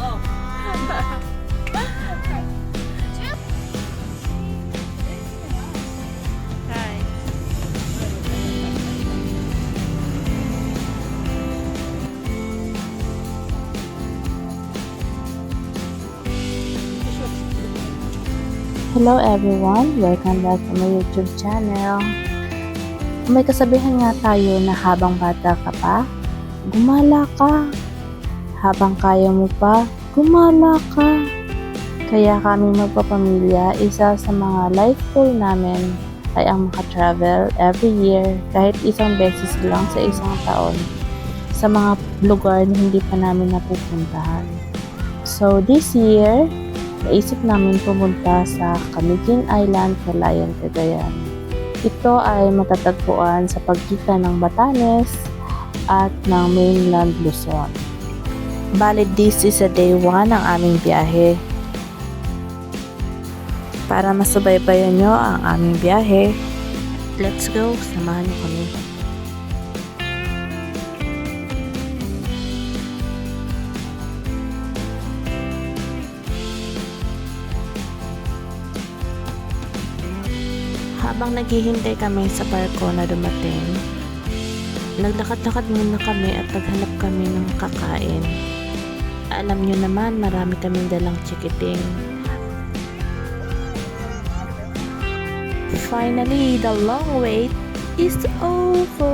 Hi. Hello everyone! Welcome back to my YouTube channel. May kasabihan nga tayo na habang bata ka pa, gumala ka. Habang kaya mo pa, gumala ka. Kaya kami magpapamilya, isa sa mga life goal namin ay ang maka-travel every year kahit isang beses lang sa isang taon sa mga lugar na hindi pa namin napupuntahan. So this year, naisip namin pumunta sa Camiguin Island, Calayan, Cagayan. Ito ay matatagpuan sa pagitan ng Batanes at ng mainland Luzon. Bali, this is a day 1 ng aming biyahe. Para masubaybayan nyo ang aming biyahe, let's go, samahan nyo kami. Habang naghihintay kami sa barko na dumating, naglakad-lakad muna kami at naghanap kami ng kakain. Alam nyo naman, marami kaming dalang chikiting. Finally, the long wait is over!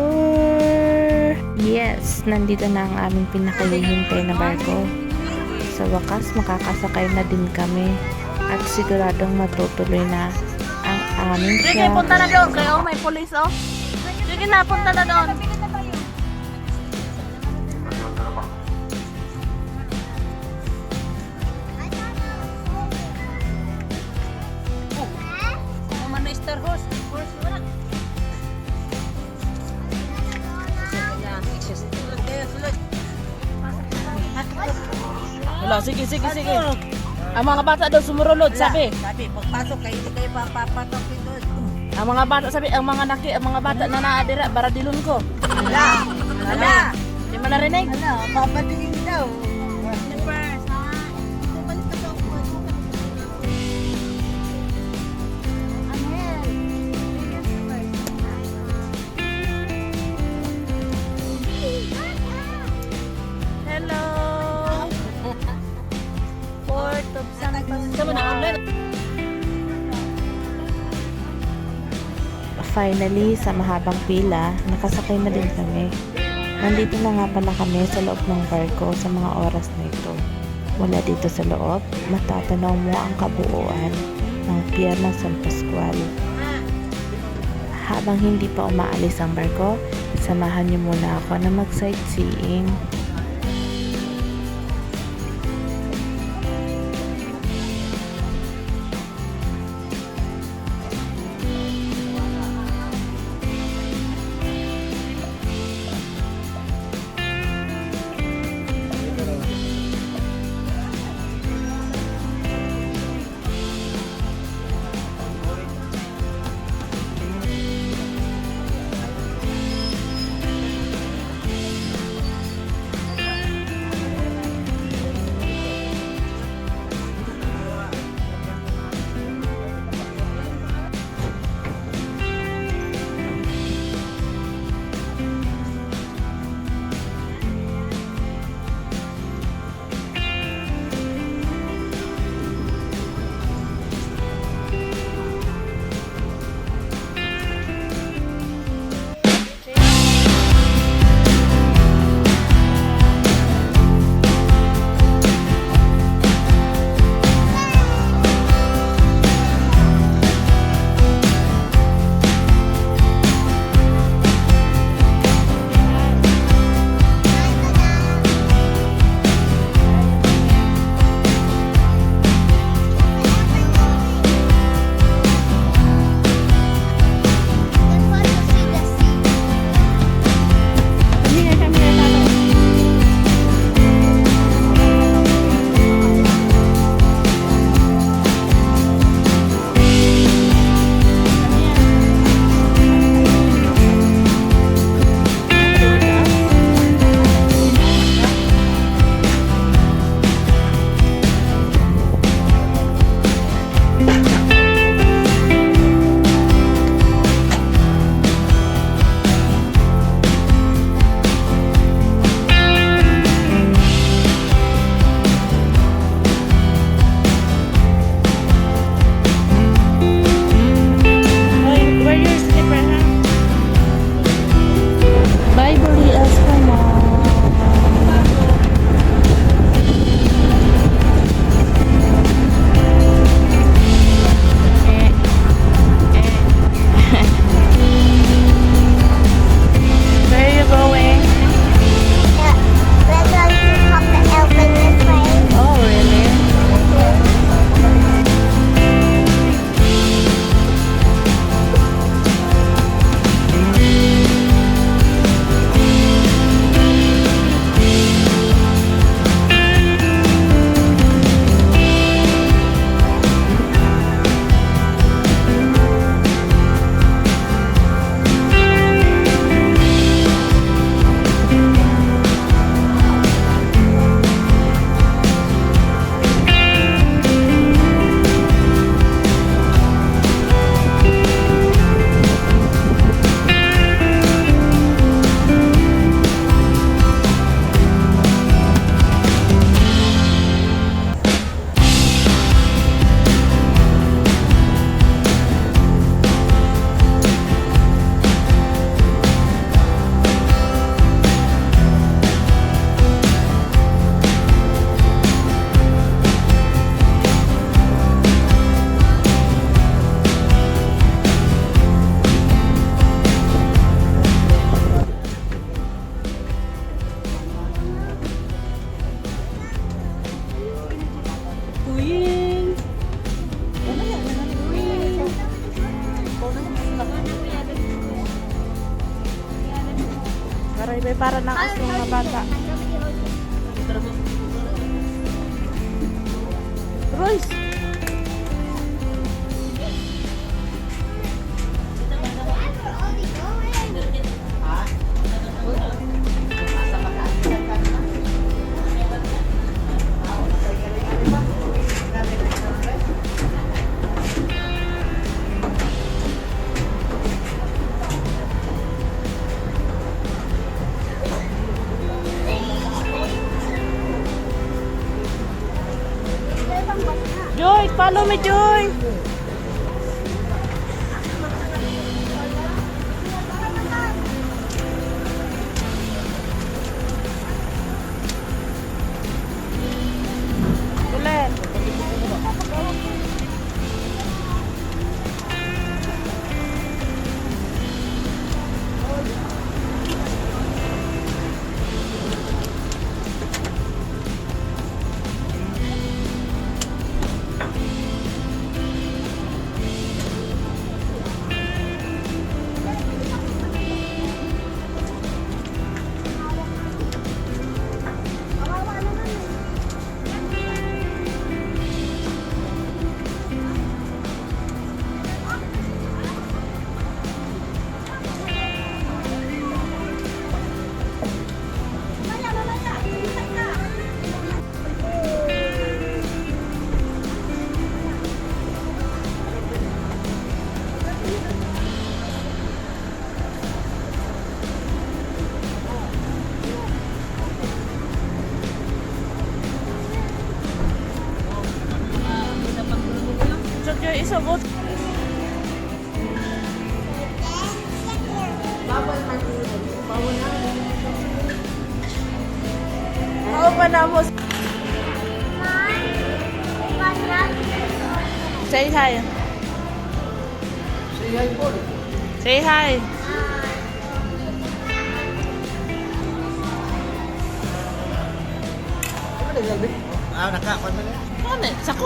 Yes, nandito na ang aming pinakahihintay na barko. Sa wakas, makakasakay na din kami at siguradong matutuloy na ang aming Sige, punta na doon. Kayo, may pulis, oh. Sige na, punta na doon. Mr. Horse. Horse, wala. Wala, sige. Ang mga bata daw sumurulod, sabi. Sabi, pagpasok kayo, hindi kayo papapatokin doon. Ang mga bata, sabi, ang mga bata na naadira, baradilon ko. Wala. Di mo narinig? Wala, papatingin daw. Hello. Port of San Sama na, online. Finally, sa mahabang pila, nakasakay na din kami. Nandito na nga pala kami sa loob ng barko sa mga oras na ito. Mula dito sa loob, matatanaw mo ang kabuuan ng pier ng San Pascual. Habang hindi pa umaalis ang barko, samahan niyo muna ako na mag-sightseeing. Bye-bye para ng aso mga bata. Royce! Joy, follow me, Joy. Ulit. So, Joy, isabot. Bawal pa na mo. Say hi. Say hi po. Say hi. Nakakuan mo na. Ano? Sako.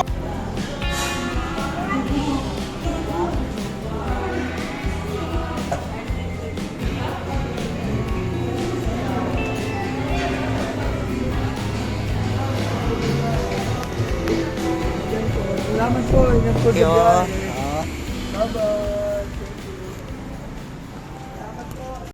Salamat po. Ingat po sa Yo. biyahe. Bye-bye.